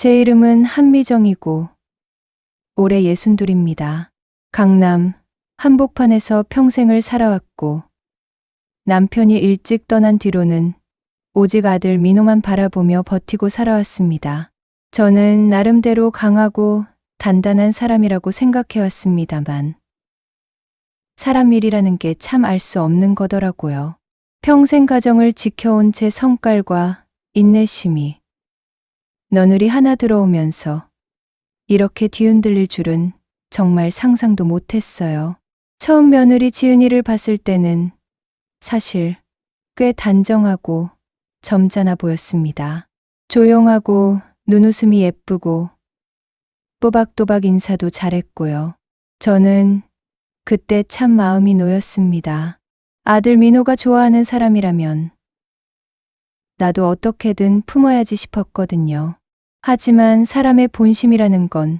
제 이름은 한미정이고 올해 62입니다. 강남 한복판에서 평생을 살아왔고 남편이 일찍 떠난 뒤로는 오직 아들 민호만 바라보며 버티고 살아왔습니다. 저는 나름대로 강하고 단단한 사람이라고 생각해왔습니다만 사람 일이라는 게 참 알 수 없는 거더라고요. 평생 가정을 지켜온 제 성깔과 인내심이 너누리 하나 들어오면서 이렇게 뒤흔들릴 줄은 정말 상상도 못했어요. 처음 며느리 지은이를 봤을 때는 사실 꽤 단정하고 점잖아 보였습니다. 조용하고 눈웃음이 예쁘고 또박또박 인사도 잘했고요. 저는 그때 참 마음이 놓였습니다. 아들 민호가 좋아하는 사람이라면 나도 어떻게든 품어야지 싶었거든요. 하지만 사람의 본심이라는 건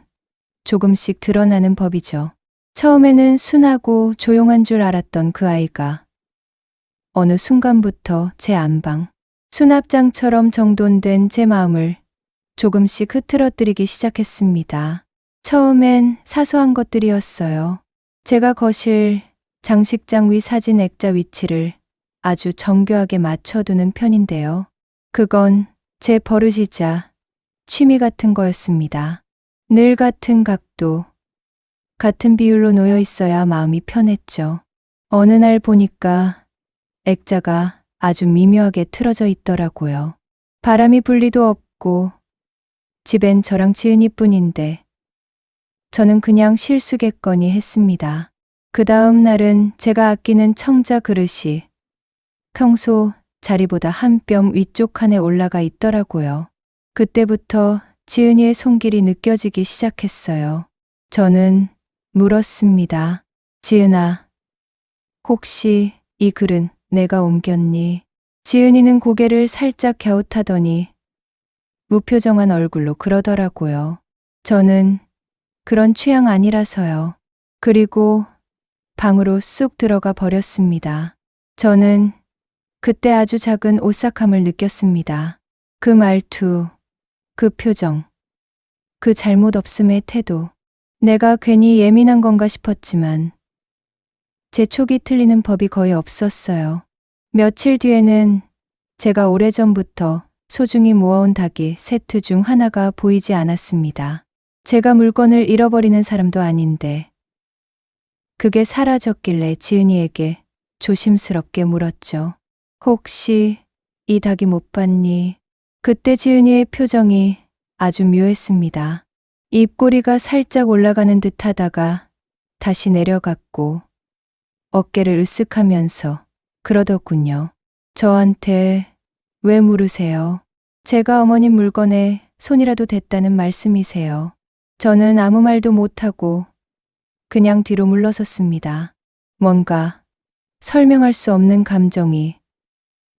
조금씩 드러나는 법이죠. 처음에는 순하고 조용한 줄 알았던 그 아이가 어느 순간부터 제 안방, 수납장처럼 정돈된 제 마음을 조금씩 흐트러뜨리기 시작했습니다. 처음엔 사소한 것들이었어요. 제가 거실, 장식장 위 사진 액자 위치를 아주 정교하게 맞춰두는 편인데요. 그건 제 버릇이자 취미 같은 거였습니다. 늘 같은 각도, 같은 비율로 놓여 있어야 마음이 편했죠. 어느 날 보니까 액자가 아주 미묘하게 틀어져 있더라고요. 바람이 불 리도 없고 집엔 저랑 지은이뿐인데 저는 그냥 실수겠거니 했습니다. 그 다음 날은 제가 아끼는 청자 그릇이 평소 자리보다 한 뼘 위쪽 칸에 올라가 있더라고요. 그때부터 지은이의 손길이 느껴지기 시작했어요. 저는 물었습니다. 지은아, 혹시 이 글은 내가 옮겼니? 지은이는 고개를 살짝 갸웃하더니 무표정한 얼굴로 그러더라고요. 저는 그런 취향 아니라서요. 그리고 방으로 쑥 들어가 버렸습니다. 저는 그때 아주 작은 오싹함을 느꼈습니다. 그 말투, 그 표정, 그 잘못 없음의 태도. 내가 괜히 예민한 건가 싶었지만 제 촉이 틀리는 법이 거의 없었어요. 며칠 뒤에는 제가 오래전부터 소중히 모아온 닭이 세트 중 하나가 보이지 않았습니다. 제가 물건을 잃어버리는 사람도 아닌데 그게 사라졌길래 지은이에게 조심스럽게 물었죠. 혹시 이 닭이 못 봤니? 그때 지은이의 표정이 아주 묘했습니다. 입꼬리가 살짝 올라가는 듯 하다가 다시 내려갔고 어깨를 으쓱하면서 그러더군요. 저한테 왜 물으세요? 제가 어머님 물건에 손이라도 댔다는 말씀이세요. 저는 아무 말도 못하고 그냥 뒤로 물러섰습니다. 뭔가 설명할 수 없는 감정이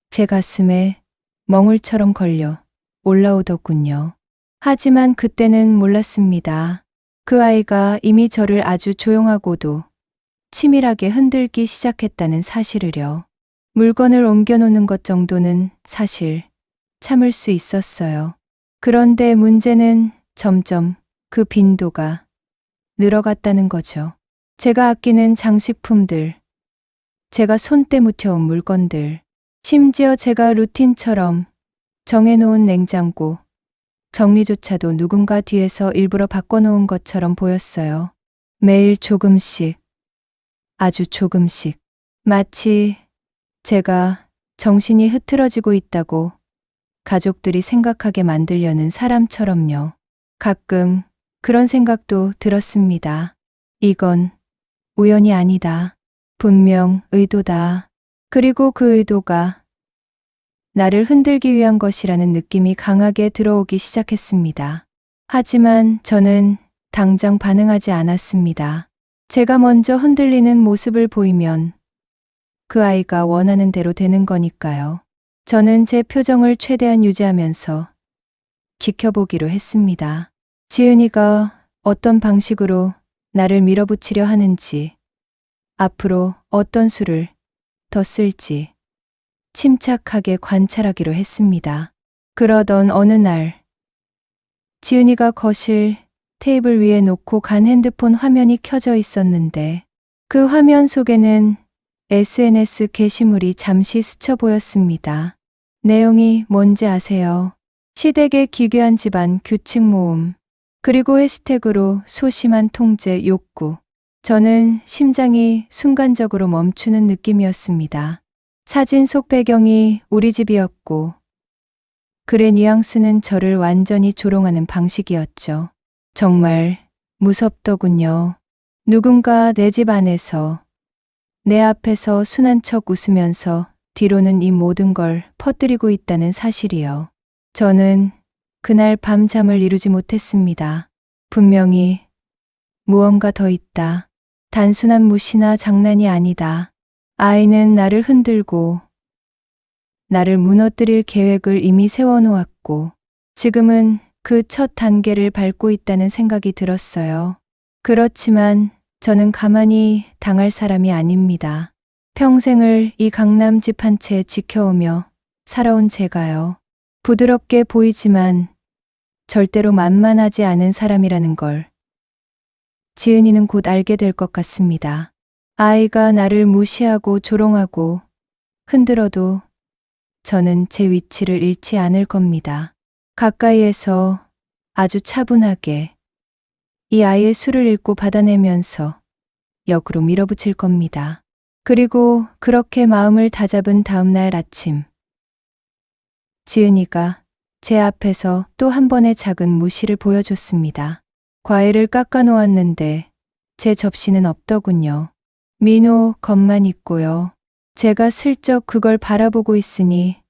제 가슴에 멍울처럼 걸려 올라오더군요. 하지만 그때는 몰랐습니다. 그 아이가 이미 저를 아주 조용하고도 치밀하게 흔들기 시작했다는 사실을요. 물건을 옮겨놓는 것 정도는 사실 참을 수 있었어요. 그런데 문제는 점점 그 빈도가 늘어갔다는 거죠. 제가 아끼는 장식품들, 제가 손때 묻혀온 물건들, 심지어 제가 루틴처럼 정해놓은 냉장고, 정리조차도 누군가 뒤에서 일부러 바꿔놓은 것처럼 보였어요. 매일 조금씩, 아주 조금씩, 마치 제가 정신이 흐트러지고 있다고 가족들이 생각하게 만들려는 사람처럼요. 가끔 그런 생각도 들었습니다. 이건 우연이 아니다. 분명 의도다. 그리고 그 의도가 나를 흔들기 위한 것이라는 느낌이 강하게 들어오기 시작했습니다. 하지만 저는 당장 반응하지 않았습니다. 제가 먼저 흔들리는 모습을 보이면 그 아이가 원하는 대로 되는 거니까요. 저는 제 표정을 최대한 유지하면서 지켜보기로 했습니다. 지은이가 어떤 방식으로 나를 밀어붙이려 하는지, 앞으로 어떤 수를 더 쓸지 침착하게 관찰하기로 했습니다. 그러던 어느 날 지은이가 거실 테이블 위에 놓고 간 핸드폰 화면이 켜져 있었는데 그 화면 속에는 SNS 게시물이 잠시 스쳐 보였습니다. 내용이 뭔지 아세요? 시댁의 기괴한 집안 규칙 모음, 그리고 해시태그로 소심한 통제 욕구. 저는 심장이 순간적으로 멈추는 느낌이었습니다. 사진 속 배경이 우리 집이었고 글의 뉘앙스는 저를 완전히 조롱하는 방식이었죠. 정말 무섭더군요. 누군가 내 집 안에서 내 앞에서 순한 척 웃으면서 뒤로는 이 모든 걸 퍼뜨리고 있다는 사실이요. 저는 그날 밤 잠을 이루지 못했습니다. 분명히 무언가 더 있다. 단순한 무시나 장난이 아니다. 아이는 나를 흔들고 나를 무너뜨릴 계획을 이미 세워놓았고 지금은 그 첫 단계를 밟고 있다는 생각이 들었어요. 그렇지만 저는 가만히 당할 사람이 아닙니다. 평생을 이 강남 집 한 채 지켜오며 살아온 제가요. 부드럽게 보이지만 절대로 만만하지 않은 사람이라는 걸 지은이는 곧 알게 될 것 같습니다. 아이가 나를 무시하고 조롱하고 흔들어도 저는 제 위치를 잃지 않을 겁니다. 가까이에서 아주 차분하게 이 아이의 수를 읽고 받아내면서 역으로 밀어붙일 겁니다. 그리고 그렇게 마음을 다잡은 다음 날 아침, 지은이가 제 앞에서 또 한 번의 작은 무시를 보여줬습니다. 과일을 깎아 놓았는데 제 접시는 없더군요. 민호 것만 있고요. 제가 슬쩍 그걸 바라보고 있으니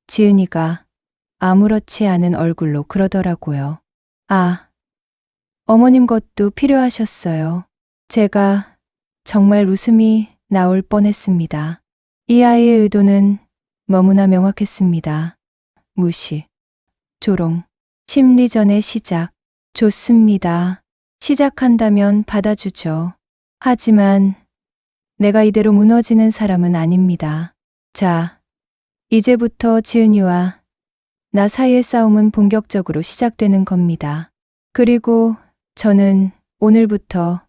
지은이가 아무렇지 않은 얼굴로 그러더라고요. 아, 어머님 것도 필요하셨어요. 제가 정말 웃음이 나올 뻔했습니다. 이 아이의 의도는 너무나 명확했습니다. 무시, 조롱, 심리전의 시작. 좋습니다. 시작한다면 받아주죠. 하지만 내가 이대로 무너지는 사람은 아닙니다. 자, 이제부터 지은이와 나 사이의 싸움은 본격적으로 시작되는 겁니다. 그리고 저는 오늘부터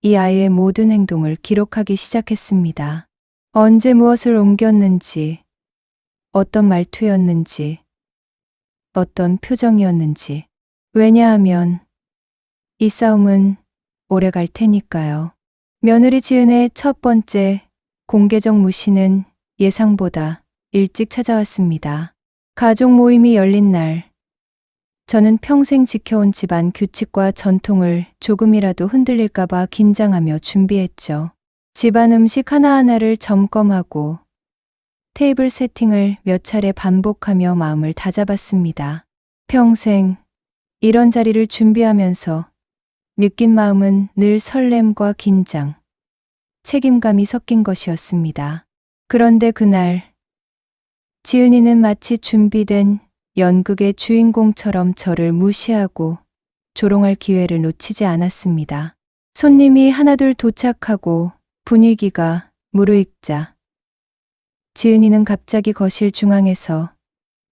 이 아이의 모든 행동을 기록하기 시작했습니다. 언제 무엇을 옮겼는지, 어떤 말투였는지, 어떤 표정이었는지. 왜냐하면 이 싸움은 오래 갈 테니까요. 며느리 지은의 첫 번째 공개적 무시는 예상보다 일찍 찾아왔습니다. 가족 모임이 열린 날, 저는 평생 지켜온 집안 규칙과 전통을 조금이라도 흔들릴까봐 긴장하며 준비했죠. 집안 음식 하나하나를 점검하고 테이블 세팅을 몇 차례 반복하며 마음을 다잡았습니다. 평생 이런 자리를 준비하면서 느낀 마음은 늘 설렘과 긴장, 책임감이 섞인 것이었습니다. 그런데 그날 지은이는 마치 준비된 연극의 주인공처럼 저를 무시하고 조롱할 기회를 놓치지 않았습니다. 손님이 하나둘 도착하고 분위기가 무르익자 지은이는 갑자기 거실 중앙에서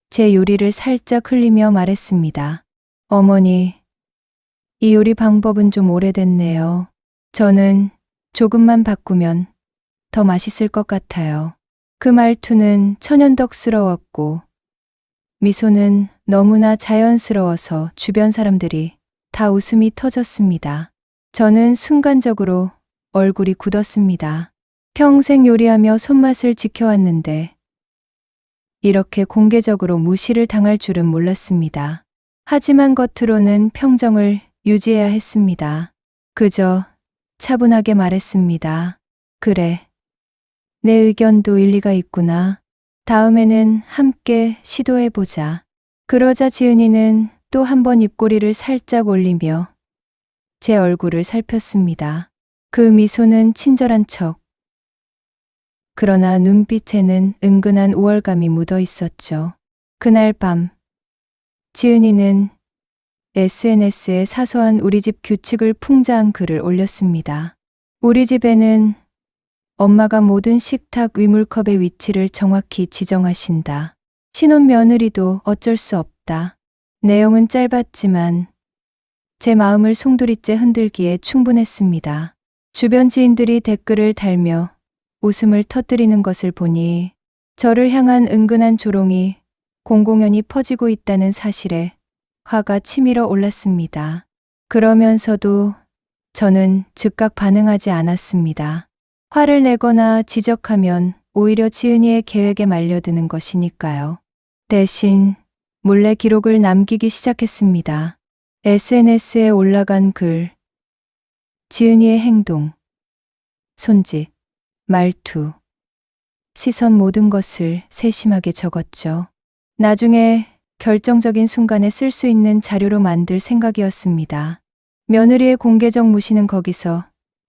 제 요리를 살짝 흘리며 말했습니다. 어머니, 이 요리 방법은 좀 오래됐네요. 저는 조금만 바꾸면 더 맛있을 것 같아요. 그 말투는 천연덕스러웠고 미소는 너무나 자연스러워서 주변 사람들이 다 웃음이 터졌습니다. 저는 순간적으로 얼굴이 굳었습니다. 평생 요리하며 손맛을 지켜왔는데 이렇게 공개적으로 무시를 당할 줄은 몰랐습니다. 하지만 겉으로는 평정을 유지해야 했습니다. 그저 차분하게 말했습니다. 그래, 내 의견도 일리가 있구나. 다음에는 함께 시도해보자. 그러자 지은이는 또 한 번 입꼬리를 살짝 올리며 제 얼굴을 살폈습니다. 그 미소는 친절한 척. 그러나 눈빛에는 은근한 우월감이 묻어 있었죠. 그날 밤, 지은이는 SNS에 사소한 우리 집 규칙을 풍자한 글을 올렸습니다. 우리 집에는 엄마가 모든 식탁 위물컵의 위치를 정확히 지정하신다. 신혼 며느리도 어쩔 수 없다. 내용은 짧았지만 제 마음을 송두리째 흔들기에 충분했습니다. 주변 지인들이 댓글을 달며 웃음을 터뜨리는 것을 보니 저를 향한 은근한 조롱이 공공연히 퍼지고 있다는 사실에 화가 치밀어 올랐습니다. 그러면서도 저는 즉각 반응하지 않았습니다. 화를 내거나 지적하면 오히려 지은이의 계획에 말려드는 것이니까요. 대신 몰래 기록을 남기기 시작했습니다. SNS에 올라간 글, 지은이의 행동, 손짓, 말투, 시선 모든 것을 세심하게 적었죠. 나중에 결정적인 순간에 쓸 수 있는 자료로 만들 생각이었습니다. 며느리의 공개적 무시는 거기서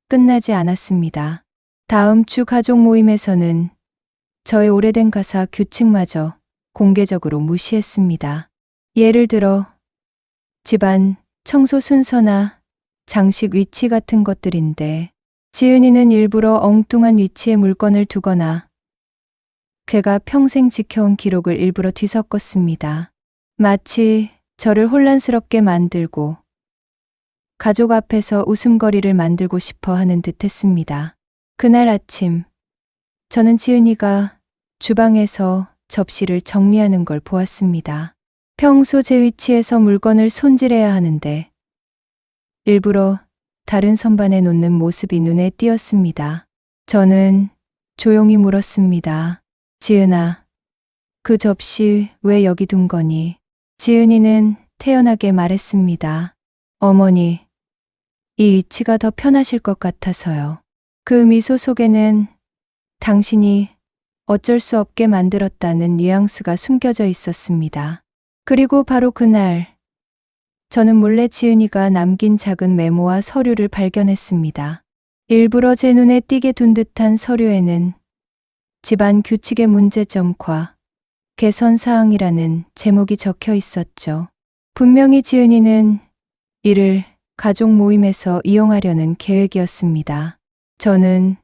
끝나지 않았습니다. 다음 주 가족 모임에서는 저의 오래된 가사 규칙마저 공개적으로 무시했습니다. 예를 들어 집안 청소 순서나 장식 위치 같은 것들인데 지은이는 일부러 엉뚱한 위치에 물건을 두거나 걔가 평생 지켜온 기록을 일부러 뒤섞었습니다. 마치 저를 혼란스럽게 만들고 가족 앞에서 웃음거리를 만들고 싶어 하는 듯 했습니다. 그날 아침 저는 지은이가 주방에서 접시를 정리하는 걸 보았습니다. 평소 제 위치에서 물건을 손질해야 하는데 일부러 다른 선반에 놓는 모습이 눈에 띄었습니다. 저는 조용히 물었습니다. 지은아, 그 접시 왜 여기 둔 거니? 지은이는 태연하게 말했습니다. 어머니, 이 위치가 더 편하실 것 같아서요. 그 미소 속에는 당신이 어쩔 수 없게 만들었다는 뉘앙스가 숨겨져 있었습니다. 그리고 바로 그날 저는 몰래 지은이가 남긴 작은 메모와 서류를 발견했습니다. 일부러 제 눈에 띄게 둔 듯한 서류에는 집안 규칙의 문제점과 개선사항이라는 제목이 적혀 있었죠. 분명히 지은이는 이를 가족 모임에서 이용하려는 계획이었습니다. 저는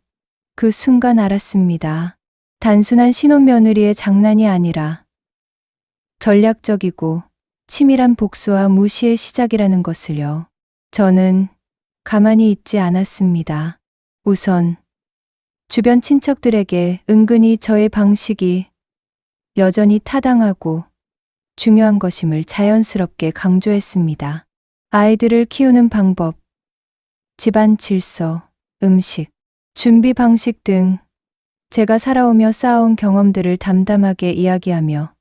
그 순간 알았습니다. 단순한 신혼며느리의 장난이 아니라 전략적이고 치밀한 복수와 무시의 시작이라는 것을요. 저는 가만히 있지 않았습니다. 우선 주변 친척들에게 은근히 저의 방식이 여전히 타당하고 중요한 것임을 자연스럽게 강조했습니다. 아이들을 키우는 방법, 집안 질서, 음식, 준비 방식 등 제가 살아오며 쌓아온 경험들을 담담하게 이야기하며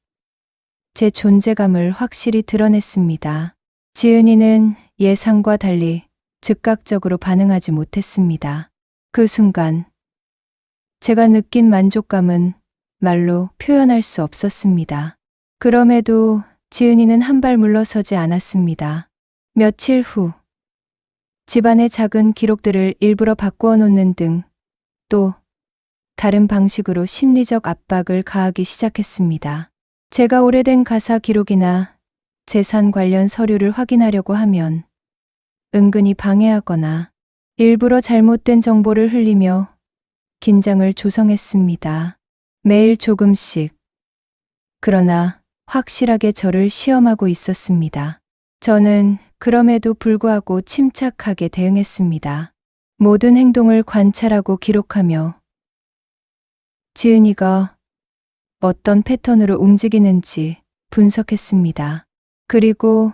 제 존재감을 확실히 드러냈습니다. 지은이는 예상과 달리 즉각적으로 반응하지 못했습니다. 그 순간 제가 느낀 만족감은 말로 표현할 수 없었습니다. 그럼에도 지은이는 한 발 물러서지 않았습니다. 며칠 후 집안의 작은 기록들을 일부러 바꾸어 놓는 등 또 다른 방식으로 심리적 압박을 가하기 시작했습니다. 제가 오래된 가사 기록이나 재산 관련 서류를 확인하려고 하면 은근히 방해하거나 일부러 잘못된 정보를 흘리며 긴장을 조성했습니다. 매일 조금씩, 그러나 확실하게 저를 시험하고 있었습니다. 저는 그럼에도 불구하고 침착하게 대응했습니다. 모든 행동을 관찰하고 기록하며 지은이가 어떤 패턴으로 움직이는지 분석했습니다. 그리고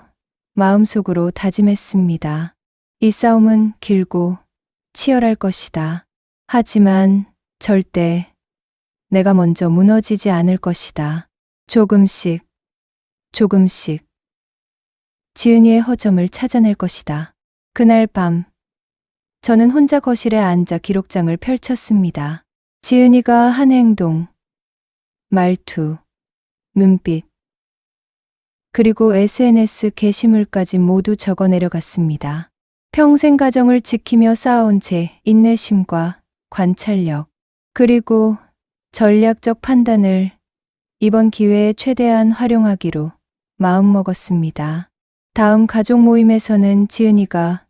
마음속으로 다짐했습니다. 이 싸움은 길고 치열할 것이다. 하지만 절대 내가 먼저 무너지지 않을 것이다. 조금씩, 조금씩 지은이의 허점을 찾아낼 것이다. 그날 밤 저는 혼자 거실에 앉아 기록장을 펼쳤습니다. 지은이가 한 행동, 말투, 눈빛, 그리고 SNS 게시물까지 모두 적어 내려갔습니다. 평생 가정을 지키며 쌓아온 제 인내심과 관찰력, 그리고 전략적 판단을 이번 기회에 최대한 활용하기로 마음먹었습니다. 다음 가족 모임에서는 지은이가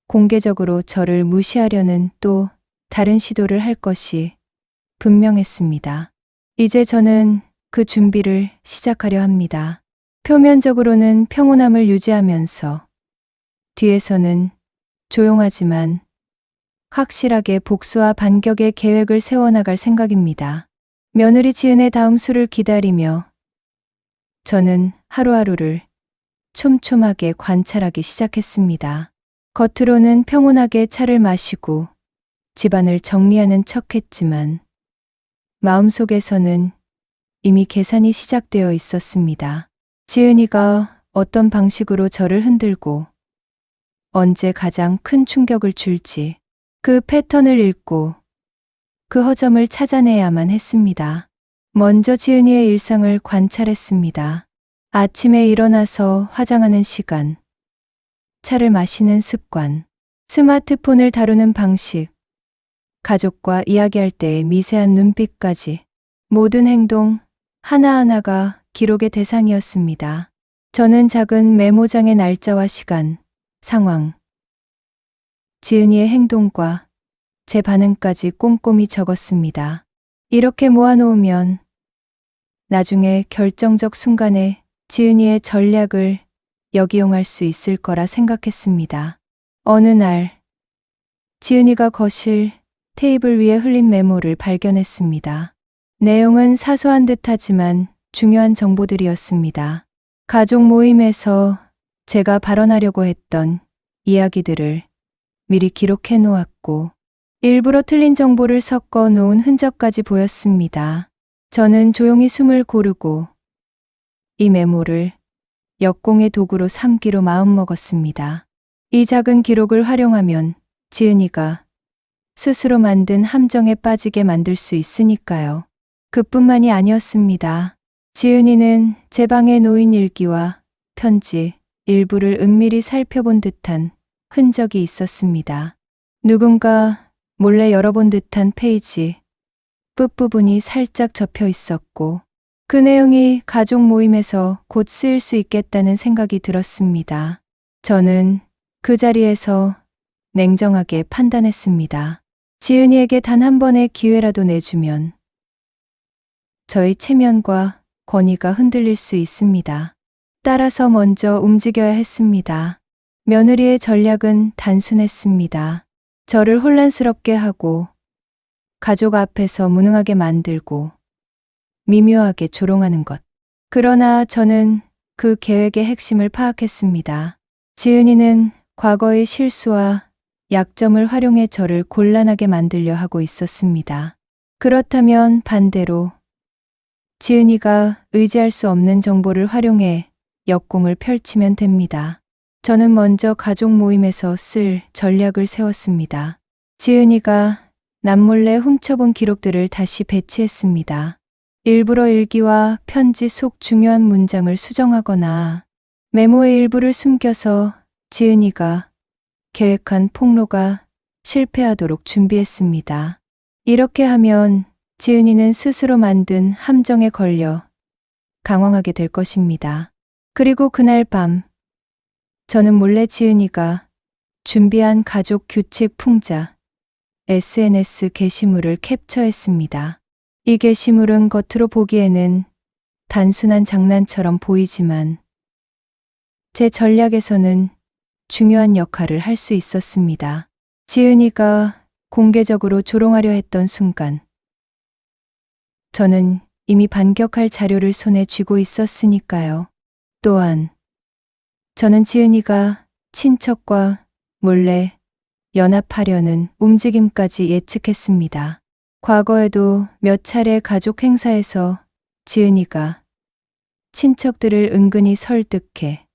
공개적으로 저를 무시하려는 또 다른 시도를 할 것이 분명했습니다. 이제 저는 그 준비를 시작하려 합니다. 표면적으로는 평온함을 유지하면서 뒤에서는 조용하지만 확실하게 복수와 반격의 계획을 세워나갈 생각입니다. 며느리 지은의 다음 수를 기다리며 저는 하루하루를 촘촘하게 관찰하기 시작했습니다. 겉으로는 평온하게 차를 마시고 집안을 정리하는 척했지만 마음속에서는 이미 계산이 시작되어 있었습니다. 지은이가 어떤 방식으로 저를 흔들고 언제 가장 큰 충격을 줄지 그 패턴을 읽고 그 허점을 찾아내야만 했습니다. 먼저 지은이의 일상을 관찰했습니다. 아침에 일어나서 화장하는 시간, 차를 마시는 습관, 스마트폰을 다루는 방식, 가족과 이야기할 때의 미세한 눈빛까지 모든 행동 하나하나가 기록의 대상이었습니다. 저는 작은 메모장에 날짜와 시간, 상황, 지은이의 행동과 제 반응까지 꼼꼼히 적었습니다. 이렇게 모아놓으면 나중에 결정적 순간에 지은이의 전략을 역이용할 수 있을 거라 생각했습니다. 어느 날 지은이가 거실 테이블 위에 흘린 메모를 발견했습니다. 내용은 사소한 듯하지만 중요한 정보들이었습니다. 가족 모임에서 제가 발언하려고 했던 이야기들을 미리 기록해 놓았고 일부러 틀린 정보를 섞어 놓은 흔적까지 보였습니다. 저는 조용히 숨을 고르고 이 메모를 역공의 도구로 삼기로 마음먹었습니다. 이 작은 기록을 활용하면 지은이가 스스로 만든 함정에 빠지게 만들 수 있으니까요. 그뿐만이 아니었습니다. 지은이는 제 방에 놓인 일기와 편지 일부를 은밀히 살펴본 듯한 흔적이 있었습니다. 누군가 몰래 열어본 듯한 페이지 끝부분이 살짝 접혀 있었고 그 내용이 가족 모임에서 곧 쓰일 수 있겠다는 생각이 들었습니다. 저는 그 자리에서 냉정하게 판단했습니다. 지은이에게 단 한 번의 기회라도 내주면 저의 체면과 권위가 흔들릴 수 있습니다. 따라서 먼저 움직여야 했습니다. 며느리의 전략은 단순했습니다. 저를 혼란스럽게 하고 가족 앞에서 무능하게 만들고 미묘하게 조롱하는 것. 그러나 저는 그 계획의 핵심을 파악했습니다. 지은이는 과거의 실수와 약점을 활용해 저를 곤란하게 만들려 하고 있었습니다. 그렇다면 반대로 지은이가 의지할 수 없는 정보를 활용해 역공을 펼치면 됩니다. 저는 먼저 가족 모임에서 쓸 전략을 세웠습니다. 지은이가 남몰래 훔쳐본 기록들을 다시 배치했습니다. 일부러 일기와 편지 속 중요한 문장을 수정하거나 메모의 일부를 숨겨서 지은이가 계획한 폭로가 실패하도록 준비했습니다. 이렇게 하면 지은이는 스스로 만든 함정에 걸려 당황하게 될 것입니다. 그리고 그날 밤 저는 몰래 지은이가 준비한 가족 규칙 풍자 SNS 게시물을 캡처했습니다. 이 게시물은 겉으로 보기에는 단순한 장난처럼 보이지만 제 전략에서는 중요한 역할을 할 수 있었습니다. 지은이가 공개적으로 조롱하려 했던 순간 저는 이미 반격할 자료를 손에 쥐고 있었으니까요. 또한 저는 지은이가 친척과 몰래 연합하려는 움직임까지 예측했습니다. 과거에도 몇 차례 가족 행사에서 지은이가 친척들을 은근히 설득해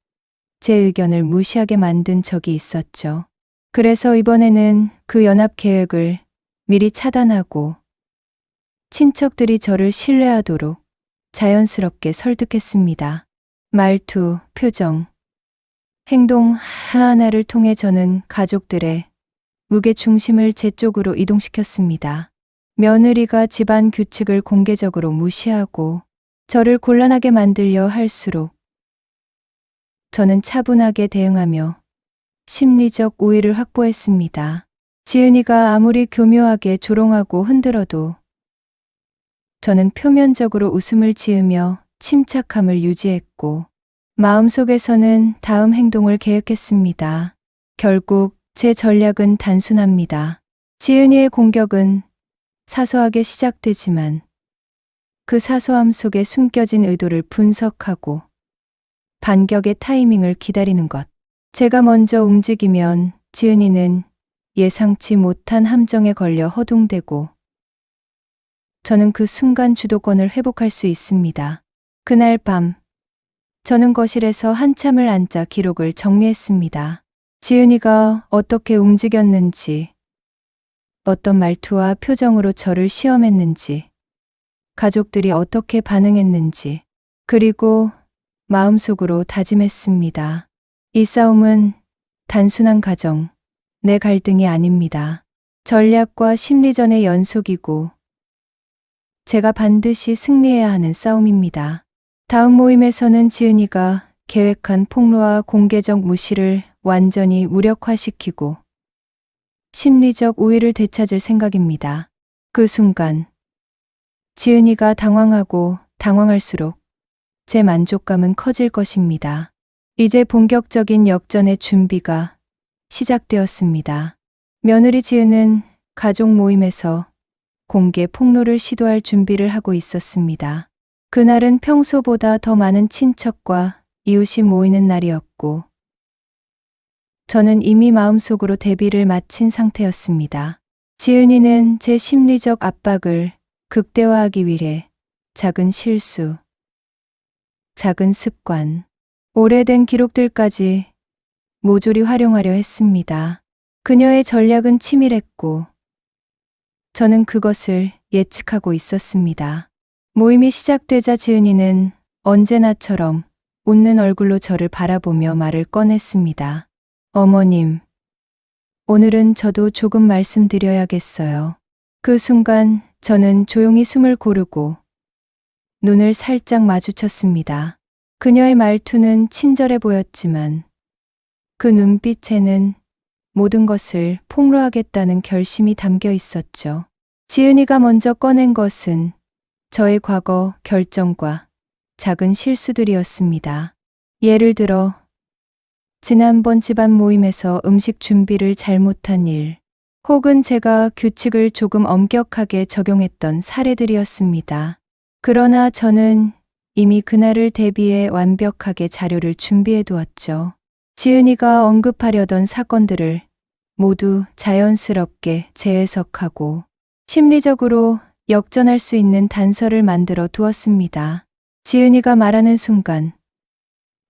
제 의견을 무시하게 만든 적이 있었죠. 그래서 이번에는 그 연합 계획을 미리 차단하고 친척들이 저를 신뢰하도록 자연스럽게 설득했습니다. 말투, 표정, 행동 하나하나를 통해 저는 가족들의 무게 중심을 제 쪽으로 이동시켰습니다. 며느리가 집안 규칙을 공개적으로 무시하고 저를 곤란하게 만들려 할수록 저는 차분하게 대응하며 심리적 우위를 확보했습니다. 지은이가 아무리 교묘하게 조롱하고 흔들어도 저는 표면적으로 웃음을 지으며 침착함을 유지했고 마음속에서는 다음 행동을 계획했습니다. 결국 제 전략은 단순합니다. 지은이의 공격은 사소하게 시작되지만 그 사소함 속에 숨겨진 의도를 분석하고 반격의 타이밍을 기다리는 것. 제가 먼저 움직이면 지은이는 예상치 못한 함정에 걸려 허둥대고 저는 그 순간 주도권을 회복할 수 있습니다. 그날 밤 저는 거실에서 한참을 앉아 기록을 정리했습니다. 지은이가 어떻게 움직였는지, 어떤 말투와 표정으로 저를 시험했는지, 가족들이 어떻게 반응했는지, 그리고 마음속으로 다짐했습니다. 이 싸움은 단순한 가정, 내 갈등이 아닙니다. 전략과 심리전의 연속이고 제가 반드시 승리해야 하는 싸움입니다. 다음 모임에서는 지은이가 계획한 폭로와 공개적 무시를 완전히 무력화시키고 심리적 우위를 되찾을 생각입니다. 그 순간 지은이가 당황하고 당황할수록 제 만족감은 커질 것입니다. 이제 본격적인 역전의 준비가 시작되었습니다. 며느리 지은은 가족 모임에서 공개 폭로를 시도할 준비를 하고 있었습니다. 그날은 평소보다 더 많은 친척과 이웃이 모이는 날이었고 저는 이미 마음속으로 대비를 마친 상태였습니다. 지은이는 제 심리적 압박을 극대화하기 위해 작은 실수, 작은 습관, 오래된 기록들까지 모조리 활용하려 했습니다. 그녀의 전략은 치밀했고 저는 그것을 예측하고 있었습니다. 모임이 시작되자 지은이는 언제나처럼 웃는 얼굴로 저를 바라보며 말을 꺼냈습니다. 어머님, 오늘은 저도 조금 말씀드려야겠어요. 그 순간 저는 조용히 숨을 고르고 눈을 살짝 마주쳤습니다. 그녀의 말투는 친절해 보였지만 그 눈빛에는 모든 것을 폭로하겠다는 결심이 담겨 있었죠. 지은이가 먼저 꺼낸 것은 저의 과거 결정과 작은 실수들이었습니다. 예를 들어 지난번 집안 모임에서 음식 준비를 잘못한 일, 혹은 제가 규칙을 조금 엄격하게 적용했던 사례들이었습니다. 그러나 저는 이미 그날을 대비해 완벽하게 자료를 준비해 두었죠. 지은이가 언급하려던 사건들을 모두 자연스럽게 재해석하고 심리적으로 역전할 수 있는 단서를 만들어 두었습니다. 지은이가 말하는 순간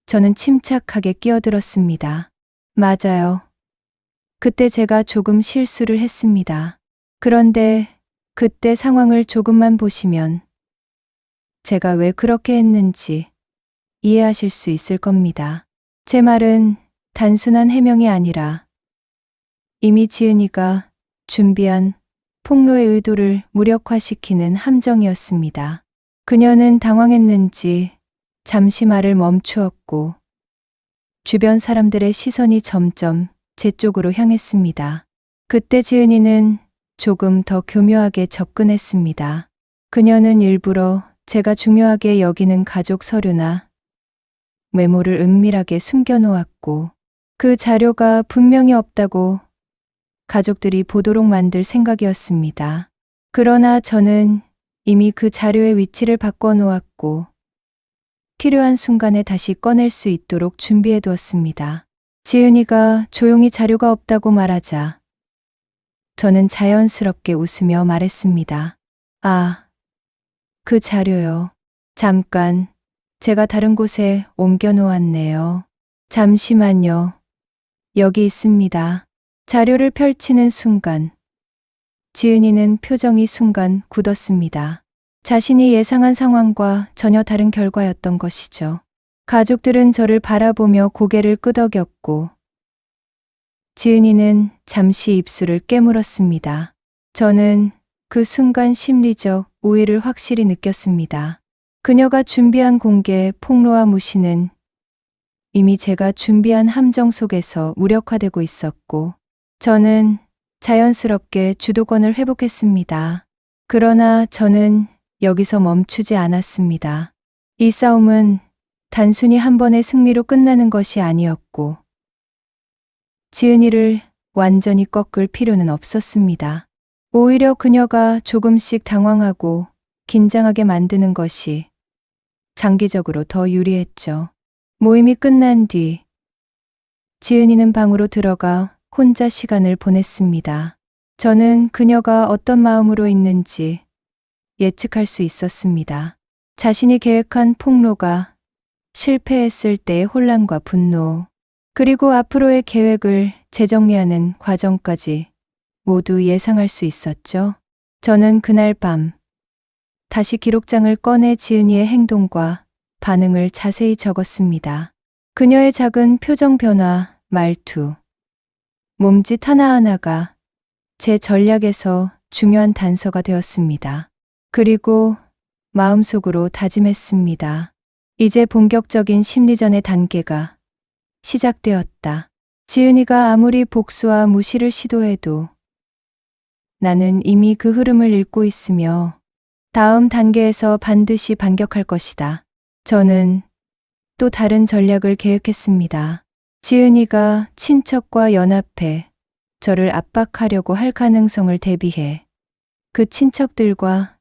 저는 침착하게 끼어들었습니다. 맞아요. 그때 제가 조금 실수를 했습니다. 그런데 그때 상황을 조금만 보시면 제가 왜 그렇게 했는지 이해하실 수 있을 겁니다. 제 말은 단순한 해명이 아니라 이미 지은이가 준비한 폭로의 의도를 무력화시키는 함정이었습니다. 그녀는 당황했는지 잠시 말을 멈추었고 주변 사람들의 시선이 점점 제 쪽으로 향했습니다. 그때 지은이는 조금 더 교묘하게 접근했습니다. 그녀는 일부러 제가 중요하게 여기는 가족 서류나 메모를 은밀하게 숨겨놓았고 그 자료가 분명히 없다고 가족들이 보도록 만들 생각이었습니다. 그러나 저는 이미 그 자료의 위치를 바꿔놓았고 필요한 순간에 다시 꺼낼 수 있도록 준비해 두었습니다. 지은이가 조용히 자료가 없다고 말하자 저는 자연스럽게 웃으며 말했습니다. 아, 그 자료요. 잠깐, 제가 다른 곳에 옮겨 놓았네요. 잠시만요. 여기 있습니다. 자료를 펼치는 순간, 지은이는 표정이 순간 굳었습니다. 자신이 예상한 상황과 전혀 다른 결과였던 것이죠. 가족들은 저를 바라보며 고개를 끄덕였고, 지은이는 잠시 입술을 깨물었습니다. 저는 그 순간 심리적 우위를 확실히 느꼈습니다. 그녀가 준비한 공개 폭로와 무시는 이미 제가 준비한 함정 속에서 무력화되고 있었고, 저는 자연스럽게 주도권을 회복했습니다. 그러나 저는 여기서 멈추지 않았습니다. 이 싸움은 단순히 한 번의 승리로 끝나는 것이 아니었고, 지은이를 완전히 꺾을 필요는 없었습니다. 오히려 그녀가 조금씩 당황하고 긴장하게 만드는 것이 장기적으로 더 유리했죠. 모임이 끝난 뒤 지은이는 방으로 들어가 혼자 시간을 보냈습니다. 저는 그녀가 어떤 마음으로 있는지 예측할 수 있었습니다. 자신이 계획한 폭로가 실패했을 때의 혼란과 분노, 그리고 앞으로의 계획을 재정리하는 과정까지 모두 예상할 수 있었죠. 저는 그날 밤 다시 기록장을 꺼내 지은이의 행동과 반응을 자세히 적었습니다. 그녀의 작은 표정 변화, 말투, 몸짓 하나하나가 제 전략에서 중요한 단서가 되었습니다. 그리고 마음속으로 다짐했습니다. 이제 본격적인 심리전의 단계가 시작되었다. 지은이가 아무리 복수와 무시를 시도해도 나는 이미 그 흐름을 읽고 있으며 다음 단계에서 반드시 반격할 것이다. 저는 또 다른 전략을 계획했습니다. 지은이가 친척과 연합해 저를 압박하려고 할 가능성을 대비해 그 친척들과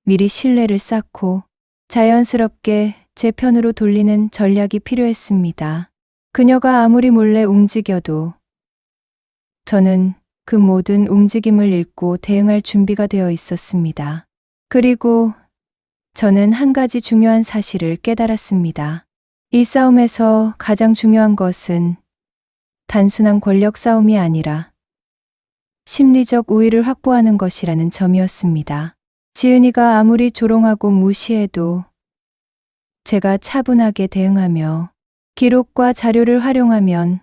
미리 신뢰를 쌓고 자연스럽게 제 편으로 돌리는 전략이 필요했습니다. 그녀가 아무리 몰래 움직여도 저는 그 모든 움직임을 읽고 대응할 준비가 되어 있었습니다. 그리고 저는 한 가지 중요한 사실을 깨달았습니다. 이 싸움에서 가장 중요한 것은 단순한 권력 싸움이 아니라 심리적 우위를 확보하는 것이라는 점이었습니다. 지은이가 아무리 조롱하고 무시해도 제가 차분하게 대응하며 기록과 자료를 활용하면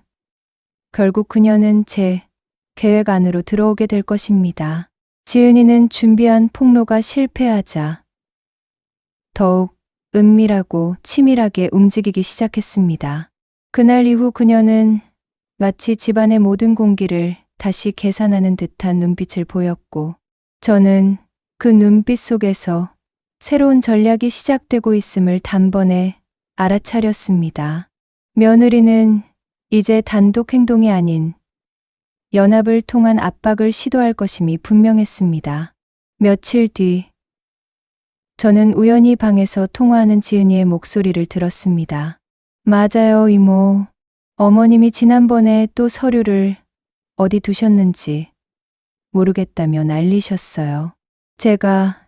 결국 그녀는 제 계획 안으로 들어오게 될 것입니다. 지은이는 준비한 폭로가 실패하자 더욱 은밀하고 치밀하게 움직이기 시작했습니다. 그날 이후 그녀는 마치 집안의 모든 공기를 다시 계산하는 듯한 눈빛을 보였고, 저는 그 눈빛 속에서 새로운 전략이 시작되고 있음을 단번에 알아차렸습니다. 며느리는 이제 단독 행동이 아닌 연합을 통한 압박을 시도할 것임이 분명했습니다. 며칠 뒤 저는 우연히 방에서 통화하는 지은이의 목소리를 들었습니다. 맞아요, 이모. 어머님이 지난번에 또 서류를 어디 두셨는지 모르겠다며 난리셨어요. 제가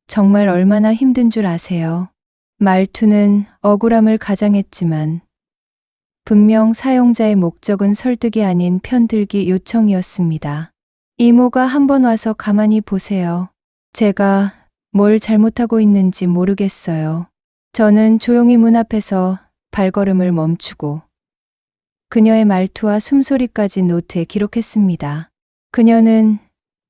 정말 얼마나 힘든 줄 아세요? 말투는 억울함을 가장했지만 분명 사용자의 목적은 설득이 아닌 편들기 요청이었습니다. 이모가 한번 와서 가만히 보세요. 제가 뭘 잘못하고 있는지 모르겠어요. 저는 조용히 문 앞에서 발걸음을 멈추고 그녀의 말투와 숨소리까지 노트에 기록했습니다. 그녀는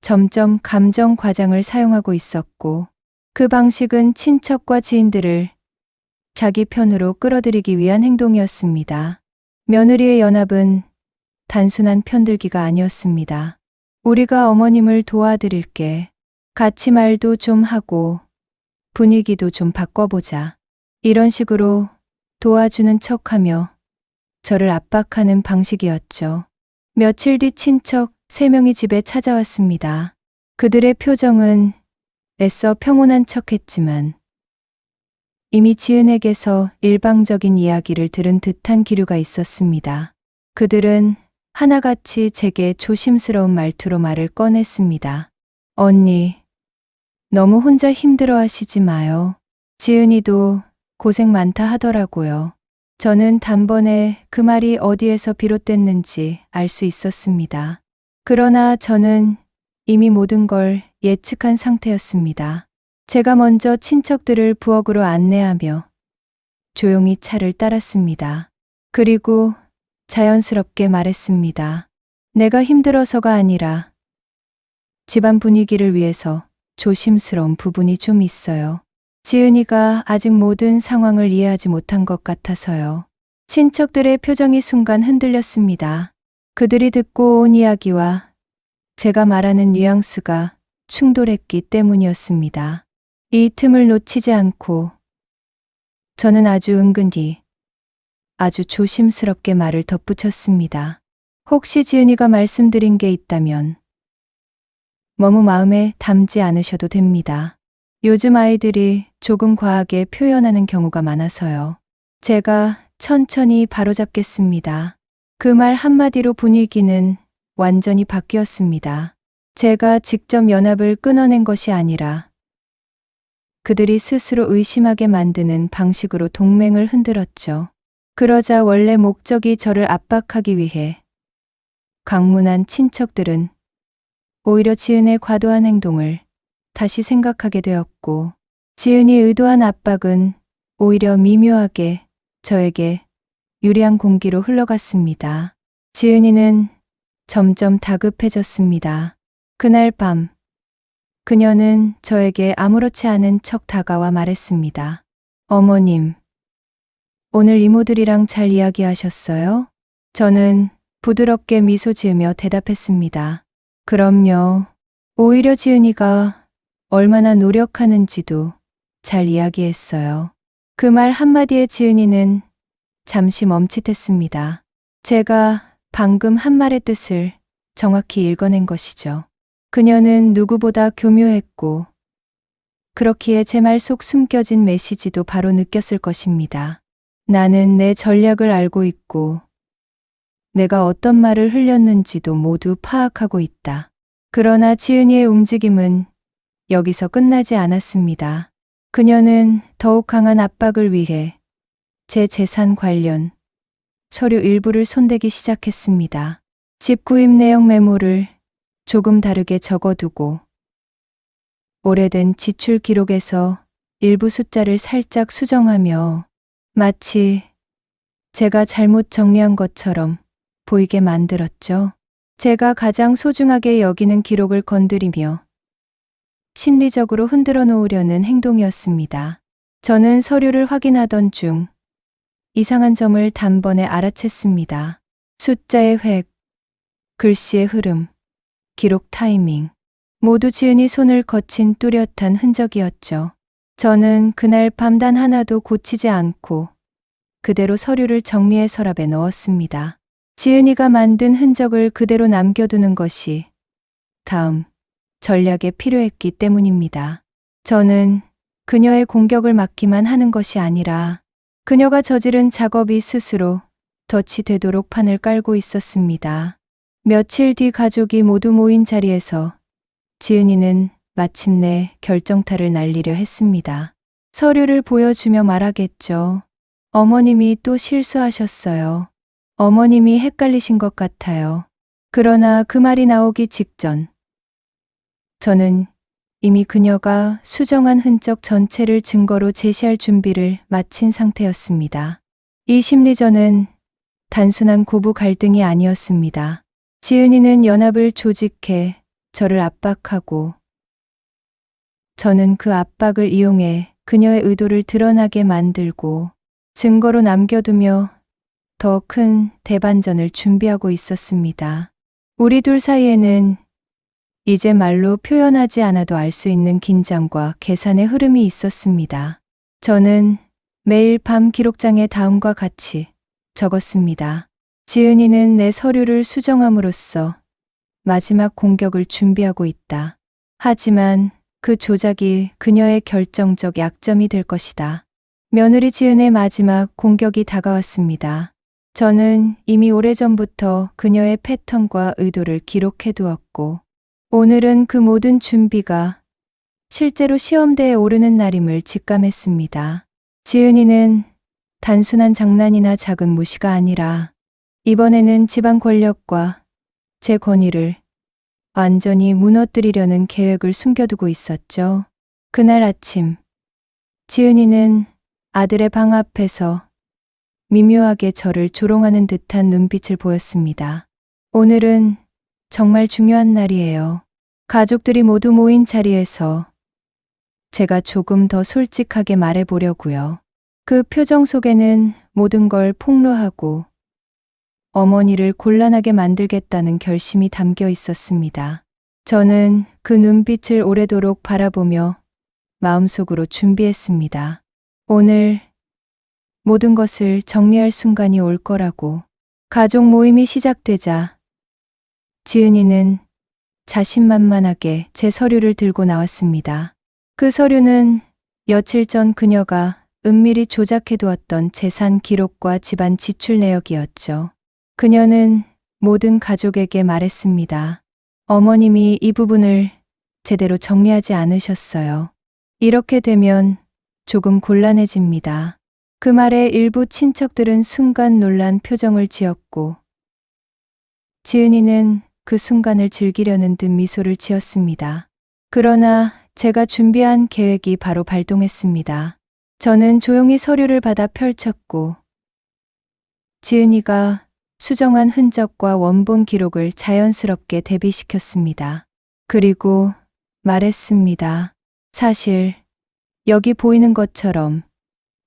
점점 감정 과장을 사용하고 있었고, 그 방식은 친척과 지인들을 자기 편으로 끌어들이기 위한 행동이었습니다. 며느리의 연합은 단순한 편들기가 아니었습니다. 우리가 어머님을 도와드릴게. 같이 말도 좀 하고 분위기도 좀 바꿔보자. 이런 식으로 도와주는 척하며 저를 압박하는 방식이었죠. 며칠 뒤 친척 3명이 집에 찾아왔습니다. 그들의 표정은 애써 평온한 척했지만 이미 지은에게서 일방적인 이야기를 들은 듯한 기류가 있었습니다. 그들은 하나같이 제게 조심스러운 말투로 말을 꺼냈습니다. 언니, 너무 혼자 힘들어 하시지 마요. 지은이도 고생 많다 하더라고요. 저는 단번에 그 말이 어디에서 비롯됐는지 알 수 있었습니다. 그러나 저는 이미 모든 걸 예측한 상태였습니다. 제가 먼저 친척들을 부엌으로 안내하며 조용히 차를 따랐습니다. 그리고 자연스럽게 말했습니다. 내가 힘들어서가 아니라 집안 분위기를 위해서 조심스러운 부분이 좀 있어요. 지은이가 아직 모든 상황을 이해하지 못한 것 같아서요. 친척들의 표정이 순간 흔들렸습니다. 그들이 듣고 온 이야기와 제가 말하는 뉘앙스가 충돌했기 때문이었습니다. 이 틈을 놓치지 않고 저는 아주 은근히 아주 조심스럽게 말을 덧붙였습니다. 혹시 지은이가 말씀드린 게 있다면 너무 마음에 담지 않으셔도 됩니다. 요즘 아이들이 조금 과하게 표현하는 경우가 많아서요. 제가 천천히 바로잡겠습니다. 그 말 한마디로 분위기는 완전히 바뀌었습니다. 제가 직접 연합을 끊어낸 것이 아니라 그들이 스스로 의심하게 만드는 방식으로 동맹을 흔들었죠. 그러자 원래 목적이 저를 압박하기 위해 강문한 친척들은 오히려 지은의 과도한 행동을 다시 생각하게 되었고, 지은이 의도한 압박은 오히려 미묘하게 저에게 유리한 공기로 흘러갔습니다. 지은이는 점점 다급해졌습니다. 그날 밤, 그녀는 저에게 아무렇지 않은 척 다가와 말했습니다. 어머님, 오늘 이모들이랑 잘 이야기하셨어요? 저는 부드럽게 미소 지으며 대답했습니다. 그럼요. 오히려 지은이가 얼마나 노력하는지도 잘 이야기했어요. 그 말 한마디에 지은이는 잠시 멈칫했습니다. 제가 방금 한 말의 뜻을 정확히 읽어낸 것이죠. 그녀는 누구보다 교묘했고, 그렇기에 제 말 속 숨겨진 메시지도 바로 느꼈을 것입니다. 나는 내 전략을 알고 있고, 내가 어떤 말을 흘렸는지도 모두 파악하고 있다. 그러나 지은이의 움직임은 여기서 끝나지 않았습니다. 그녀는 더욱 강한 압박을 위해 제 재산 관련 서류 일부를 손대기 시작했습니다. 집 구입 내역 메모를 조금 다르게 적어두고 오래된 지출 기록에서 일부 숫자를 살짝 수정하며 마치 제가 잘못 정리한 것처럼 보이게 만들었죠. 제가 가장 소중하게 여기는 기록을 건드리며 심리적으로 흔들어 놓으려는 행동이었습니다. 저는 서류를 확인하던 중 이상한 점을 단번에 알아챘습니다. 숫자의 획, 글씨의 흐름, 기록 타이밍, 모두 지은이 손을 거친 뚜렷한 흔적이었죠. 저는 그날 밤 단 하나도 고치지 않고 그대로 서류를 정리해 서랍에 넣었습니다. 지은이가 만든 흔적을 그대로 남겨두는 것이 다음 전략에 필요했기 때문입니다. 저는 그녀의 공격을 막기만 하는 것이 아니라 그녀가 저지른 작업이 스스로 덫이 되도록 판을 깔고 있었습니다. 며칠 뒤 가족이 모두 모인 자리에서 지은이는 마침내 결정타를 날리려 했습니다. 서류를 보여주며 말하겠죠. 어머님이 또 실수하셨어요. 어머님이 헷갈리신 것 같아요. 그러나 그 말이 나오기 직전 저는 이미 그녀가 수정한 흔적 전체를 증거로 제시할 준비를 마친 상태였습니다. 이 심리전은 단순한 고부 갈등이 아니었습니다. 지은이는 연합을 조직해 저를 압박하고 저는 그 압박을 이용해 그녀의 의도를 드러나게 만들고 증거로 남겨두며 더 큰 대반전을 준비하고 있었습니다. 우리 둘 사이에는 이제 말로 표현하지 않아도 알 수 있는 긴장과 계산의 흐름이 있었습니다. 저는 매일 밤 기록장에 다음과 같이 적었습니다. 지은이는 내 서류를 수정함으로써 마지막 공격을 준비하고 있다. 하지만 그 조작이 그녀의 결정적 약점이 될 것이다. 며느리 지은의 마지막 공격이 다가왔습니다. 저는 이미 오래전부터 그녀의 패턴과 의도를 기록해 두었고 오늘은 그 모든 준비가 실제로 시험대에 오르는 날임을 직감했습니다. 지은이는 단순한 장난이나 작은 무시가 아니라 이번에는 집안 권력과 제 권위를 완전히 무너뜨리려는 계획을 숨겨두고 있었죠. 그날 아침, 지은이는 아들의 방 앞에서 미묘하게 저를 조롱하는 듯한 눈빛을 보였습니다. 오늘은 정말 중요한 날이에요. 가족들이 모두 모인 자리에서 제가 조금 더 솔직하게 말해보려고요. 그 표정 속에는 모든 걸 폭로하고 어머니를 곤란하게 만들겠다는 결심이 담겨 있었습니다. 저는 그 눈빛을 오래도록 바라보며 마음속으로 준비했습니다. 오늘 모든 것을 정리할 순간이 올 거라고. 가족 모임이 시작되자 지은이는 자신만만하게 제 서류를 들고 나왔습니다. 그 서류는 며칠 전 그녀가 은밀히 조작해두었던 재산 기록과 집안 지출 내역이었죠. 그녀는 모든 가족에게 말했습니다. 어머님이 이 부분을 제대로 정리하지 않으셨어요. 이렇게 되면 조금 곤란해집니다. 그 말에 일부 친척들은 순간 놀란 표정을 지었고 지은이는 그 순간을 즐기려는 듯 미소를 지었습니다. 그러나 제가 준비한 계획이 바로 발동했습니다. 저는 조용히 서류를 받아 펼쳤고 지은이가 수정한 흔적과 원본 기록을 자연스럽게 대비시켰습니다. 그리고 말했습니다. 사실 여기 보이는 것처럼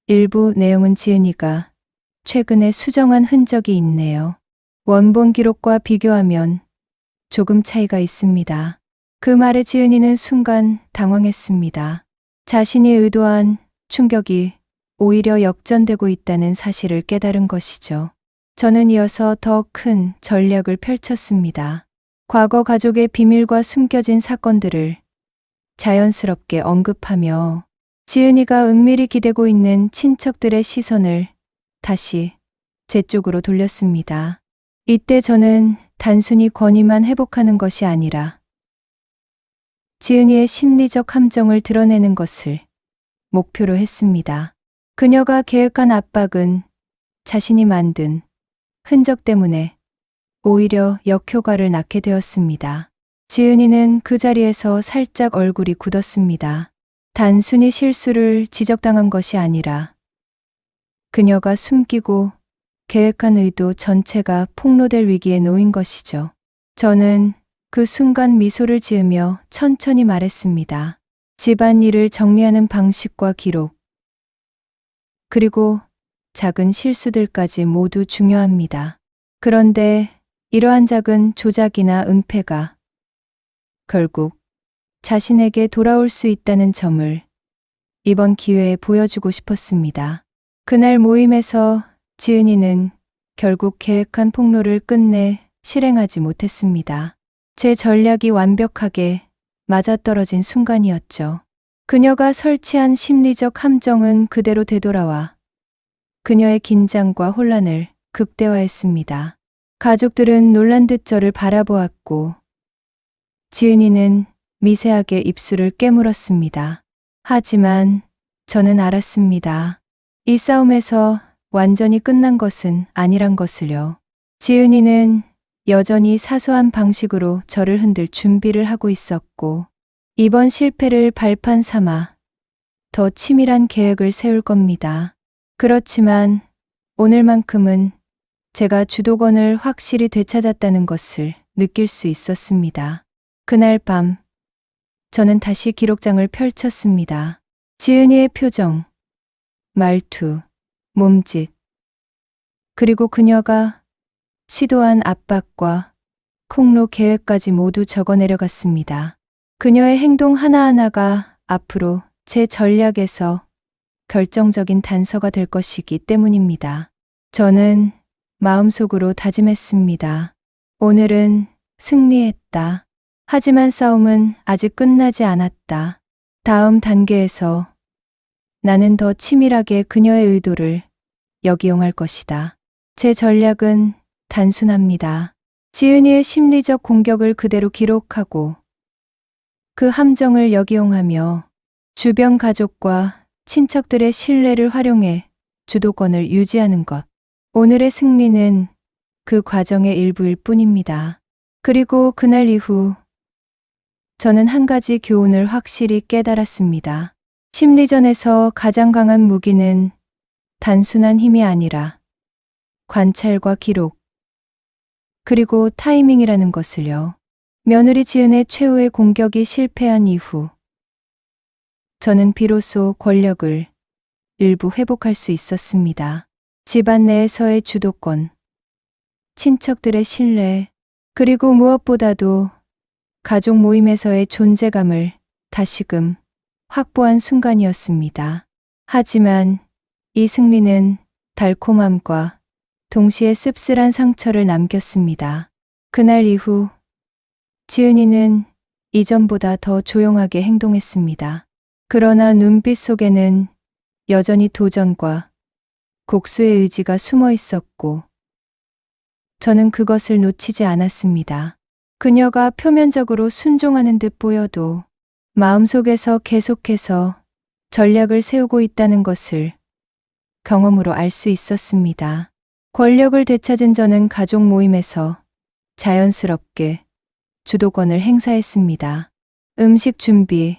일부 내용은 지은이가 최근에 수정한 흔적이 있네요. 원본 기록과 비교하면 조금 차이가 있습니다. 그 말에 지은이는 순간 당황했습니다. 자신이 의도한 충격이 오히려 역전되고 있다는 사실을 깨달은 것이죠. 저는 이어서 더 큰 전략을 펼쳤습니다. 과거 가족의 비밀과 숨겨진 사건들을 자연스럽게 언급하며 지은이가 은밀히 기대고 있는 친척들의 시선을 다시 제 쪽으로 돌렸습니다. 이때 저는 단순히 권위만 회복하는 것이 아니라 지은이의 심리적 함정을 드러내는 것을 목표로 했습니다. 그녀가 계획한 압박은 자신이 만든 흔적 때문에 오히려 역효과를 낳게 되었습니다. 지은이는 그 자리에서 살짝 얼굴이 굳었습니다. 단순히 실수를 지적당한 것이 아니라 그녀가 숨기고 계획한 의도 전체가 폭로될 위기에 놓인 것이죠. 저는 그 순간 미소를 지으며 천천히 말했습니다. 집안일을 정리하는 방식과 기록, 그리고 작은 실수들까지 모두 중요합니다. 그런데 이러한 작은 조작이나 은폐가 결국 자신에게 돌아올 수 있다는 점을 이번 기회에 보여주고 싶었습니다. 그날 모임에서 지은이는 결국 계획한 폭로를 끝내 실행하지 못했습니다. 제 전략이 완벽하게 맞아떨어진 순간이었죠. 그녀가 설치한 심리적 함정은 그대로 되돌아와 그녀의 긴장과 혼란을 극대화했습니다. 가족들은 놀란 듯 저를 바라보았고 지은이는 미세하게 입술을 깨물었습니다. 하지만 저는 알았습니다. 이 싸움에서 완전히 끝난 것은 아니란 것을요. 지은이는 여전히 사소한 방식으로 저를 흔들 준비를 하고 있었고 이번 실패를 발판 삼아 더 치밀한 계획을 세울 겁니다. 그렇지만 오늘만큼은 제가 주도권을 확실히 되찾았다는 것을 느낄 수 있었습니다. 그날 밤 저는 다시 기록장을 펼쳤습니다. 지은이의 표정, 말투, 몸짓, 그리고 그녀가 시도한 압박과 폭로 계획까지 모두 적어내려갔습니다. 그녀의 행동 하나하나가 앞으로 제 전략에서 결정적인 단서가 될 것이기 때문입니다. 저는 마음속으로 다짐했습니다. 오늘은 승리했다. 하지만 싸움은 아직 끝나지 않았다. 다음 단계에서 나는 더 치밀하게 그녀의 의도를 역이용할 것이다. 제 전략은 단순합니다. 지은이의 심리적 공격을 그대로 기록하고 그 함정을 역이용하며 주변 가족과 친척들의 신뢰를 활용해 주도권을 유지하는 것. 오늘의 승리는 그 과정의 일부일 뿐입니다. 그리고 그날 이후 저는 한 가지 교훈을 확실히 깨달았습니다. 심리전에서 가장 강한 무기는 단순한 힘이 아니라 관찰과 기록, 그리고 타이밍이라는 것을요. 며느리 지은의 최후의 공격이 실패한 이후 저는 비로소 권력을 일부 회복할 수 있었습니다. 집안 내에서의 주도권, 친척들의 신뢰, 그리고 무엇보다도 가족 모임에서의 존재감을 다시금 확보한 순간이었습니다. 하지만 이 승리는 달콤함과 동시에 씁쓸한 상처를 남겼습니다. 그날 이후 지은이는 이전보다 더 조용하게 행동했습니다. 그러나 눈빛 속에는 여전히 도전과 곡수의 의지가 숨어 있었고 저는 그것을 놓치지 않았습니다. 그녀가 표면적으로 순종하는 듯 보여도 마음속에서 계속해서 전략을 세우고 있다는 것을 경험으로 알 수 있었습니다. 권력을 되찾은 저는 가족 모임에서 자연스럽게 주도권을 행사했습니다. 음식 준비,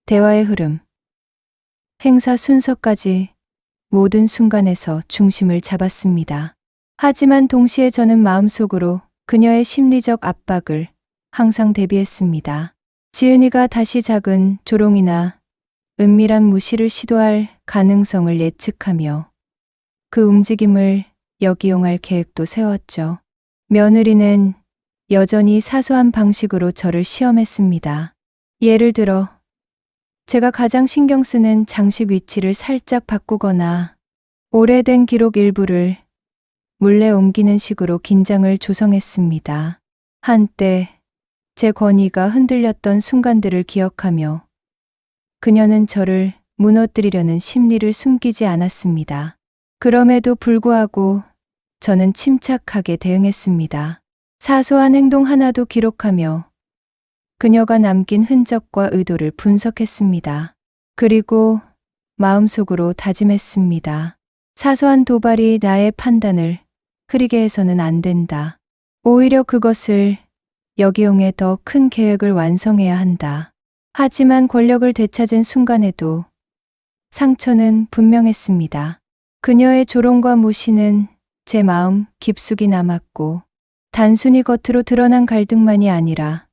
대화의 흐름, 행사 순서까지 모든 순간에서 중심을 잡았습니다. 하지만 동시에 저는 마음속으로 그녀의 심리적 압박을 항상 대비했습니다. 지은이가 다시 작은 조롱이나 은밀한 무시를 시도할 가능성을 예측하며 그 움직임을 역이용할 계획도 세웠죠. 며느리는 여전히 사소한 방식으로 저를 시험했습니다. 예를 들어 제가 가장 신경 쓰는 장식 위치를 살짝 바꾸거나 오래된 기록 일부를 몰래 옮기는 식으로 긴장을 조성했습니다. 한때 제 권위가 흔들렸던 순간들을 기억하며 그녀는 저를 무너뜨리려는 심리를 숨기지 않았습니다. 그럼에도 불구하고 저는 침착하게 대응했습니다. 사소한 행동 하나도 기록하며 그녀가 남긴 흔적과 의도를 분석했습니다. 그리고 마음속으로 다짐했습니다. 사소한 도발이 나의 판단을 흐리게 해서는 안 된다. 오히려 그것을 역이용해 더 큰 계획을 완성해야 한다. 하지만 권력을 되찾은 순간에도 상처는 분명했습니다. 그녀의 조롱과 무시는 제 마음 깊숙이 남았고 단순히 겉으로 드러난 갈등만이 아니라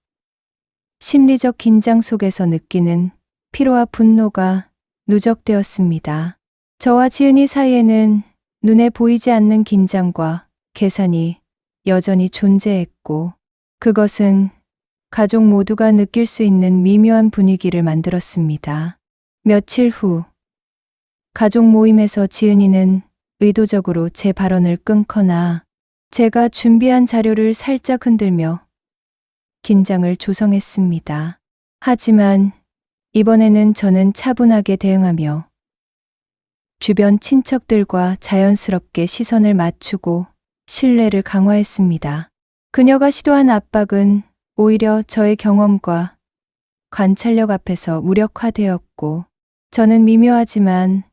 심리적 긴장 속에서 느끼는 피로와 분노가 누적되었습니다. 저와 지은이 사이에는 눈에 보이지 않는 긴장과 계산이 여전히 존재했고 그것은 가족 모두가 느낄 수 있는 미묘한 분위기를 만들었습니다. 며칠 후 가족 모임에서 지은이는 의도적으로 제 발언을 끊거나 제가 준비한 자료를 살짝 흔들며 긴장을 조성했습니다. 하지만 이번에는 저는 차분하게 대응하며 주변 친척들과 자연스럽게 시선을 맞추고 신뢰를 강화했습니다. 그녀가 시도한 압박은 오히려 저의 경험과 관찰력 앞에서 무력화되었고 저는 미묘하지만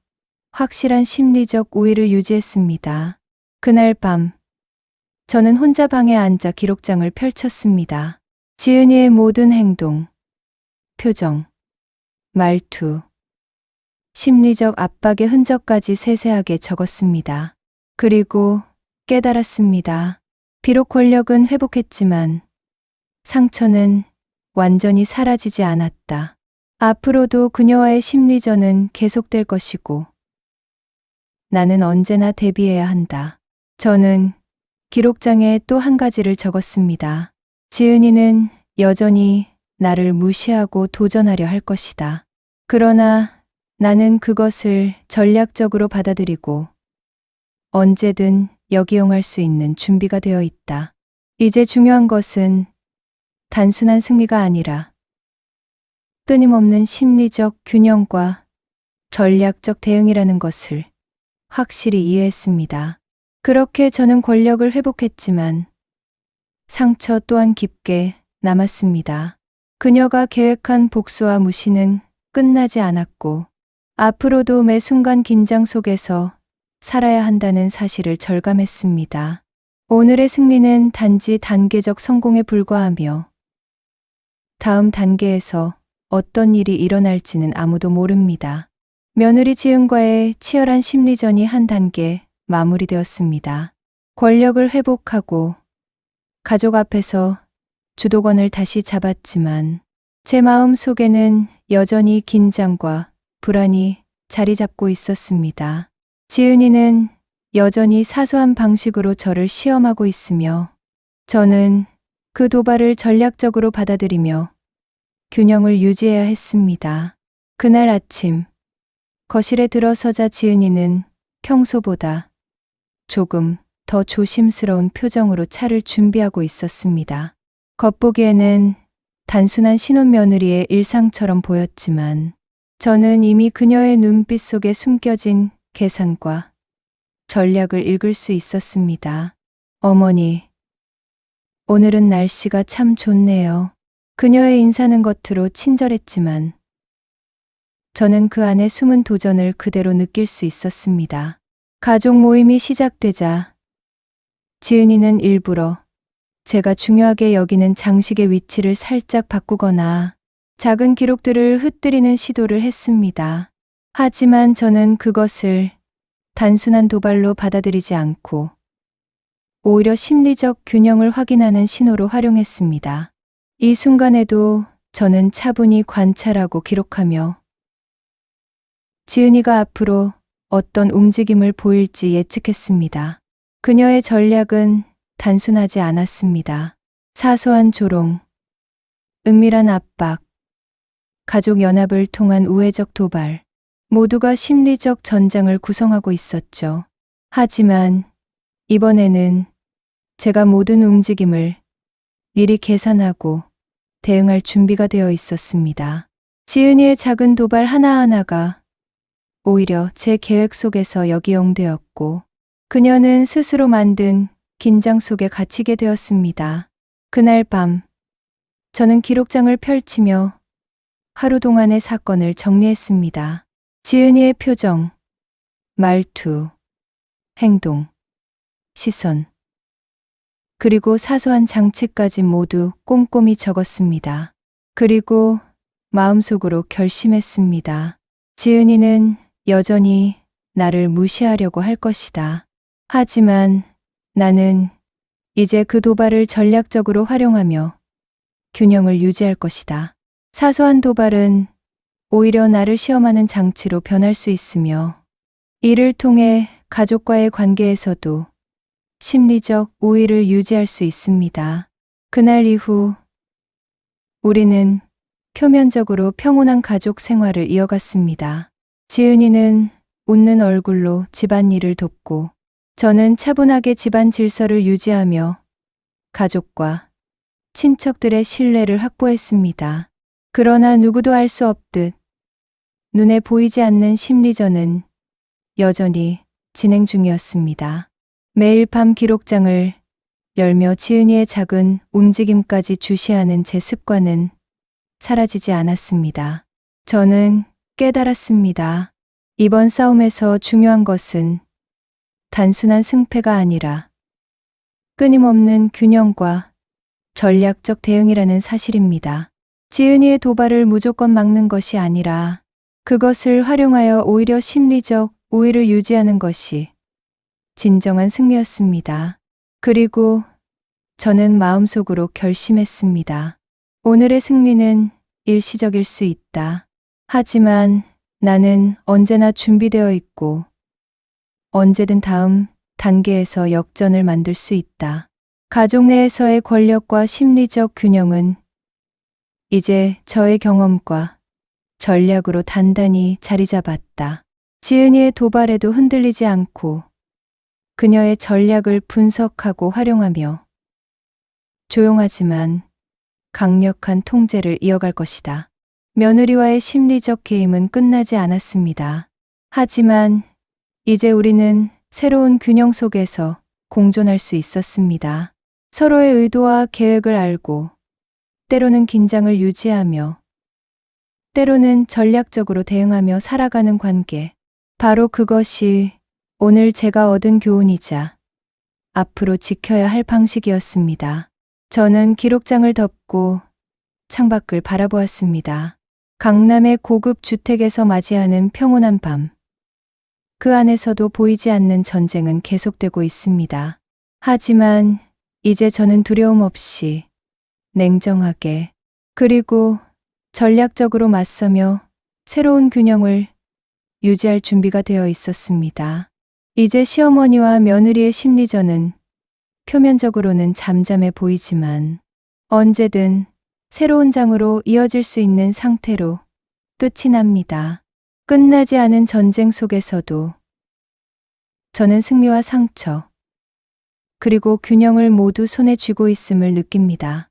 확실한 심리적 우위를 유지했습니다. 그날 밤 저는 혼자 방에 앉아 기록장을 펼쳤습니다. 지은이의 모든 행동, 표정, 말투, 심리적 압박의 흔적까지 세세하게 적었습니다. 그리고 깨달았습니다. 비록 권력은 회복했지만 상처는 완전히 사라지지 않았다. 앞으로도 그녀와의 심리전은 계속될 것이고 나는 언제나 대비해야 한다. 저는 기록장에 또 한 가지를 적었습니다. 지은이는 여전히 나를 무시하고 도전하려 할 것이다. 그러나 나는 그것을 전략적으로 받아들이고 언제든 역이용할 수 있는 준비가 되어 있다. 이제 중요한 것은 단순한 승리가 아니라 끊임없는 심리적 균형과 전략적 대응이라는 것을 확실히 이해했습니다. 그렇게 저는 권력을 회복했지만 상처 또한 깊게 남았습니다. 그녀가 계획한 복수와 무시는 끝나지 않았고 앞으로도 매 순간 긴장 속에서 살아야 한다는 사실을 절감했습니다. 오늘의 승리는 단지 단계적 성공에 불과하며 다음 단계에서 어떤 일이 일어날지는 아무도 모릅니다. 며느리 지은과의 치열한 심리전이 한 단계 마무리되었습니다. 권력을 회복하고 가족 앞에서 주도권을 다시 잡았지만 제 마음 속에는 여전히 긴장과 불안이 자리 잡고 있었습니다. 지은이는 여전히 사소한 방식으로 저를 시험하고 있으며 저는 그 도발을 전략적으로 받아들이며 균형을 유지해야 했습니다. 그날 아침 거실에 들어서자 지은이는 평소보다 조금 더 조심스러운 표정으로 차를 준비하고 있었습니다. 겉보기에는 단순한 신혼며느리의 일상처럼 보였지만 저는 이미 그녀의 눈빛 속에 숨겨진 계산과 전략을 읽을 수 있었습니다. 어머니, 오늘은 날씨가 참 좋네요. 그녀의 인사는 겉으로 친절했지만 저는 그 안에 숨은 도전을 그대로 느낄 수 있었습니다. 가족 모임이 시작되자 지은이는 일부러 제가 중요하게 여기는 장식의 위치를 살짝 바꾸거나 작은 기록들을 흩뜨리는 시도를 했습니다. 하지만 저는 그것을 단순한 도발로 받아들이지 않고 오히려 심리적 균형을 확인하는 신호로 활용했습니다. 이 순간에도 저는 차분히 관찰하고 기록하며 지은이가 앞으로 어떤 움직임을 보일지 예측했습니다. 그녀의 전략은 단순하지 않았습니다. 사소한 조롱, 은밀한 압박, 가족 연합을 통한 우회적 도발, 모두가 심리적 전장을 구성하고 있었죠. 하지만 이번에는 제가 모든 움직임을 미리 계산하고 대응할 준비가 되어 있었습니다. 지은이의 작은 도발 하나하나가 오히려 제 계획 속에서 역이용되었고 그녀는 스스로 만든 긴장 속에 갇히게 되었습니다. 그날 밤 저는 기록장을 펼치며 하루 동안의 사건을 정리했습니다. 지은이의 표정, 말투, 행동, 시선, 그리고 사소한 장치까지 모두 꼼꼼히 적었습니다. 그리고 마음속으로 결심했습니다. 지은이는 여전히 나를 무시하려고 할 것이다. 하지만 나는 이제 그 도발을 전략적으로 활용하며 균형을 유지할 것이다. 사소한 도발은 오히려 나를 시험하는 장치로 변할 수 있으며 이를 통해 가족과의 관계에서도 심리적 우위를 유지할 수 있습니다. 그날 이후 우리는 표면적으로 평온한 가족 생활을 이어갔습니다. 지은이는 웃는 얼굴로 집안일을 돕고 저는 차분하게 집안 질서를 유지하며 가족과 친척들의 신뢰를 확보했습니다. 그러나 누구도 알 수 없듯 눈에 보이지 않는 심리전은 여전히 진행 중이었습니다. 매일 밤 기록장을 열며 지은이의 작은 움직임까지 주시하는 제 습관은 사라지지 않았습니다. 저는 깨달았습니다. 이번 싸움에서 중요한 것은 단순한 승패가 아니라 끊임없는 균형과 전략적 대응이라는 사실입니다. 지은이의 도발을 무조건 막는 것이 아니라 그것을 활용하여 오히려 심리적 우위를 유지하는 것이 진정한 승리였습니다. 그리고 저는 마음속으로 결심했습니다. 오늘의 승리는 일시적일 수 있다. 하지만 나는 언제나 준비되어 있고 언제든 다음 단계에서 역전을 만들 수 있다. 가족 내에서의 권력과 심리적 균형은 이제 저의 경험과 전략으로 단단히 자리 잡았다. 지은이의 도발에도 흔들리지 않고 그녀의 전략을 분석하고 활용하며 조용하지만 강력한 통제를 이어갈 것이다. 며느리와의 심리적 게임은 끝나지 않았습니다. 하지만 이제 우리는 새로운 균형 속에서 공존할 수 있었습니다. 서로의 의도와 계획을 알고 때로는 긴장을 유지하며 때로는 전략적으로 대응하며 살아가는 관계. 바로 그것이 오늘 제가 얻은 교훈이자 앞으로 지켜야 할 방식이었습니다. 저는 기록장을 덮고 창밖을 바라보았습니다. 강남의 고급 주택에서 맞이하는 평온한 밤. 그 안에서도 보이지 않는 전쟁은 계속되고 있습니다. 하지만 이제 저는 두려움 없이 냉정하게 그리고 전략적으로 맞서며 새로운 균형을 유지할 준비가 되어 있었습니다. 이제 시어머니와 며느리의 심리전은 표면적으로는 잠잠해 보이지만 언제든 새로운 장으로 이어질 수 있는 상태로 끝이 납니다. 끝나지 않은 전쟁 속에서도 저는 승리와 상처, 그리고 균형을 모두 손에 쥐고 있음을 느낍니다.